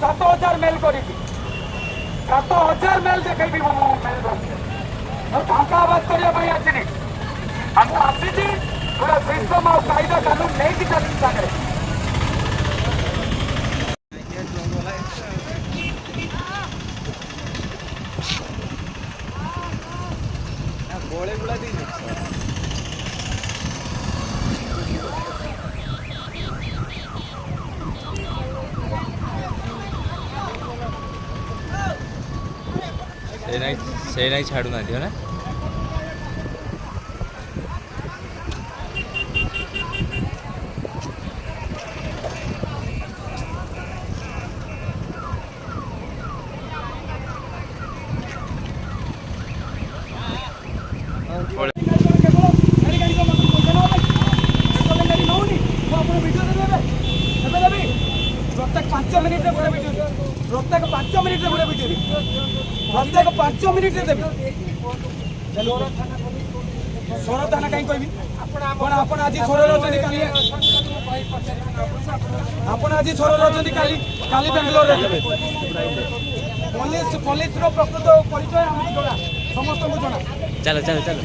7000 mail कर 7000 mail देखी mail टंका आवाज करने आसनी आम आसी गोटे सिस्टम आ कायदा कानून नहीं कि चली सागर गोले गुला दी से नहीं छाड़ू ना दियो ना प्रत्येक 5 मिनिट गोटे भिडियो प्रत्येक 5 मिनिट गोटे भिडियो प्रत्येक 5 मिनिट देवी सोर थाना कहीं कहबी आपण आज सोर रही आपण आज सोर रही काली बेंगलोर पुलिस पुलिस प्रकृत परिचय आमको जना समस्त को जना चलो चलो चलो